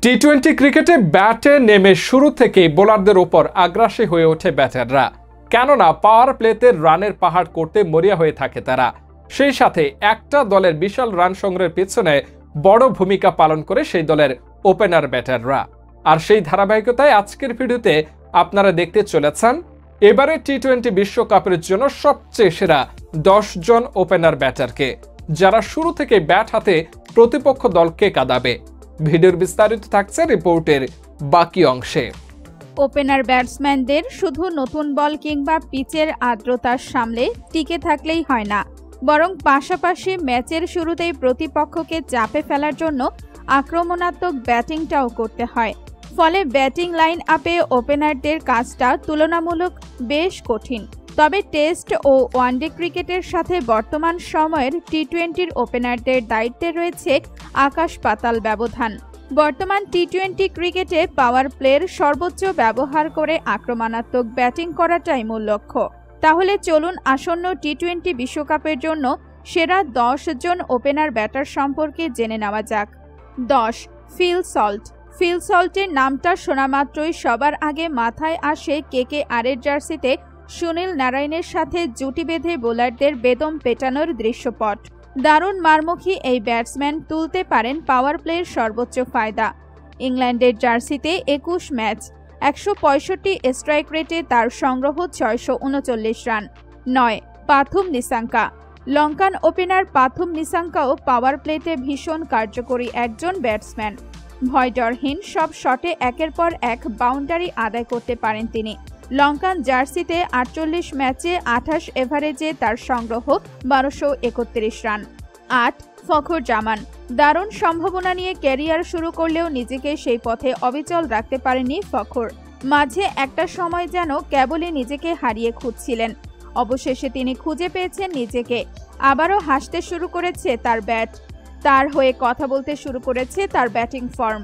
টি-20 ক্রিকেটে ব্যাটে নেমে শুরু থেকেই বোলারদের ওপর আগ্রাসী হয়ে ওঠে ব্যাটাররা। কেননা পাওয়ার প্লেতে রানের পাহাড় করতে মরিয়া হয়ে থাকে তারা। সেই সাথে একটা দলের বিশাল রান সংগ্রহের পেছনে বড় ভূমিকা পালন করে সেই দলের ওপেনার ব্যাটাররা। আর সেই ধারাবাহিকতায় আজকের ভিডিওতে আপনারা দেখতে চলেছেন এবারে টি-20 বিশ্বকাপের জন্য সবচেয়ে সেরা 10 জন ওপেনার ব্যাটারকে, যারা শুরু থেকে ব্যাট হাতে প্রতিপক্ষ দলকে কাঁদাবে। ভিডিওর বিস্তারিত থাকছে রিপোর্টের বাকি অংশে। ওপেনার ব্যাটসম্যানদের শুধু নতুন বল কিংবা পিচের আর্দ্রতার সামলে টিকে থাকলেই হয় না, বরং পাশাপাশি ম্যাচের শুরুতেই প্রতিপক্ষকে চাপে ফেলার জন্য আক্রমণাত্মক ব্যাটিংটাও করতে হয়। ফলে ব্যাটিং লাইন আপে ওপেনারদের কাজটা তুলনামূলক বেশ কঠিন। তবে টেস্ট ও ওয়ানডে ক্রিকেটের সাথে বর্তমান সময়ের টি-20 ওপেনারদের দায়িত্বে রয়েছে আকাশ পাতাল ব্যবধান। বর্তমান টি-20 ক্রিকেটে পাওয়ার প্লের সর্বোচ্চ ব্যবহার করে আক্রমণাত্মক ব্যাটিং করাটাই মূল লক্ষ্য। তাহলে চলুন আসন্ন টি-20 বিশ্বকাপের জন্য সেরা 10 জন ওপেনার ব্যাটার সম্পর্কে জেনে নেওয়া যাক। 10. Phil Salt. ফিল সল্টের নামটা শোনা মাত্রই সবার আগে মাথায় আসে কেকেআরের জার্সিতে সুনীল নারায়ণের সাথে জুটি বেঁধে বোলারদের বেদম পেটানোর দৃশ্যপট। দারুণ মারমুখী এই ব্যাটসম্যান তুলতে পারেন পাওয়ার প্লের সর্বোচ্চ ফায়দা। ইংল্যান্ডের জার্সিতে 21 ম্যাচ, 165 স্ট্রাইক রেটে তার সংগ্রহ 639 রান। 9. পাথুম নিসাঙ্কা। লঙ্কান ওপেনার পাথুম নিসাঙ্কাও পাওয়ার প্লেতে ভীষণ কার্যকরী একজন ব্যাটসম্যান। ভয়ডরহীন সব শটে একের পর এক বাউন্ডারি আদায় করতে পারেন তিনি। লঙ্কান জার্সিতে 48 ম্যাচে 28 এভারেজে তার সংগ্রহ 1231 রান। 8. ফখর জামান। দারুণ সম্ভাবনা নিয়ে ক্যারিয়ার শুরু করলেও নিজেকে সেই পথে অবিচল রাখতে পারেননি ফখর। মাঝে একটা সময় যেন কেবলই নিজেকে হারিয়ে খুঁজছিলেন। অবশেষে তিনি খুঁজে পেয়েছেন নিজেকে। আবারও হাসতে শুরু করেছে তার ব্যাট, তার হয়ে কথা বলতে শুরু করেছে তার ব্যাটিং ফর্ম।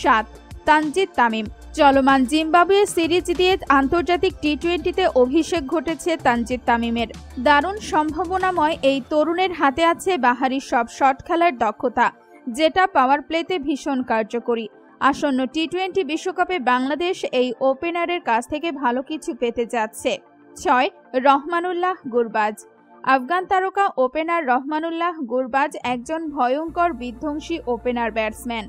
7. তানজিদ তামিম। চলমান জিম্বাবুয়ে সিরিজ দিয়ে আন্তর্জাতিক টি-20তে অভিষেক ঘটেছে তানজিদ তামিমের। দারুণ সম্ভাবনাময় এই তরুণের হাতে আছে বাহারি সব শট খেলার দক্ষতা, যেটা পাওয়ার প্লেতে ভীষণ কার্যকরী। আসন্ন টি-20 বিশ্বকাপে বাংলাদেশ এই ওপেনারের কাছ থেকে ভালো কিছু পেতে যাচ্ছে। 6. রহমানুল্লাহ গুরবাজ। আফগান তারকা ওপেনার রহমানুল্লাহ গুরবাজ একজন ভয়ঙ্কর বিধ্বংসী ওপেনার ব্যাটসম্যান।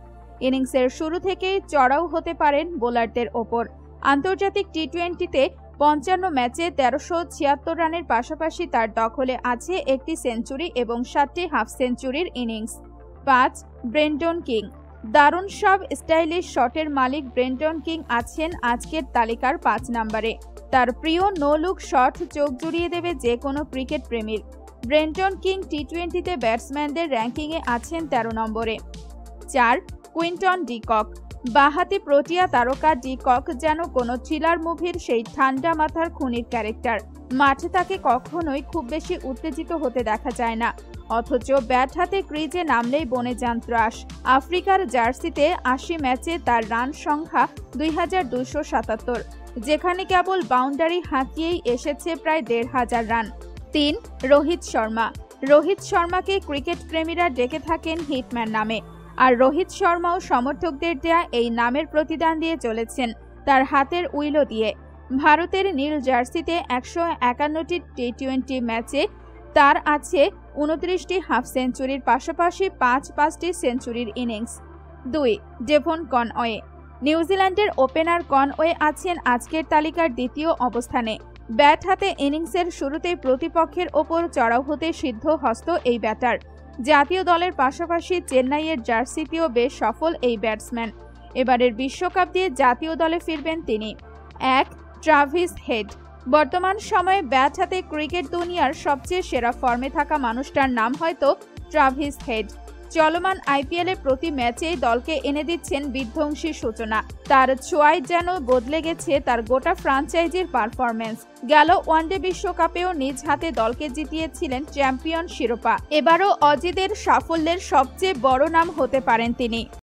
ইনিংসের শুরু থেকেই চড়াও হতে পারেন বোলারদের ওপর। আন্তর্জাতিক টি-20তে 55 ম্যাচে 1376 রানের পাশাপাশি তার দখলে আছে একটি সেঞ্চুরি এবং 7টি হাফ সেঞ্চুরির ইনিংস। 5. Brendon King. দারুণ সব স্টাইলিশ শটের মালিক ব্রেন্ডন কিং আছেন আজকের তালিকার 5 নম্বরে। তার প্রিয় নো লুক শট চোখ জুড়িয়ে দেবে যে কোনো ক্রিকেট প্রেমীর। ব্রেন্ডন কিং টি-20তে ব্যাটসম্যানদের র্যাঙ্কিংয়ে আছেন 13 নম্বরে। 4. Quinton de Kock. বাঁহাতি প্রোটিয়া তারকা ডি কক যেন কোনো থ্রিলার মুভির সেই ঠান্ডা মাথার খুনির ক্যারেক্টার। মাঠে তাকে কখনোই খুব বেশি উত্তেজিত হতে দেখা যায় না, অথচ ব্যাট হাতে ক্রিজে নামলেই বনে যান ত্রাস। আফ্রিকার জার্সিতে 80 ম্যাচে তার রান সংখ্যা 2277, যেখানে কেবল বাউন্ডারি হাঁকিয়েই এসেছে প্রায় 1500 রান। 3. রোহিত শর্মা। রোহিত শর্মাকে ক্রিকেট প্রেমীরা ডেকে থাকেন হিটম্যান নামে, আর রোহিত শর্মাও সমর্থকদের দেয়া এই নামের প্রতিদান দিয়ে চলেছেন তার হাতের উইলো দিয়ে। ভারতের নীল জার্সিতে 151টি টি-20 ম্যাচে তার আছে 29টি হাফ সেঞ্চুরির পাশাপাশি 5টি সেঞ্চুরির ইনিংস। 2. Devon Conway. নিউজিল্যান্ডের ওপেনার কনওয়ে আছেন আজকের তালিকার দ্বিতীয় অবস্থানে। ব্যাট হাতে ইনিংসের শুরুতেই প্রতিপক্ষের ওপর চড়াও হতে সিদ্ধ হস্ত এই ব্যাটার। জাতীয় দলের পাশাপাশি চেন্নাইয়ের জার্সিতেও বেশ সফল এই ব্যাটসম্যান। এবারের বিশ্বকাপ দিয়ে জাতীয় দলে ফিরবেন তিনি। 1. Travis head. বর্তমান সময়ে ব্যাট হাতে ক্রিকেট দুনিয়ার সবচেয়ে সেরা ফর্মে থাকা মানুষটার নাম হয়তো ট্রাভিস হেড। চলমান আইপিএলে প্রতি ম্যাচেই দলকে এনে দিচ্ছেন বিধ্বংসী সূচনা। তার ছোঁয়ায় যেন বদলে গেছে তার গোটা ফ্রাঞ্চাইজির পারফরম্যান্স। গেল ওয়ানডে বিশ্বকাপেও নিজ হাতে দলকে জিতিয়েছিলেন চ্যাম্পিয়ন শিরোপা। এবারও অজিদের সাফল্যের সবচেয়ে বড় নাম হতে পারেন তিনি।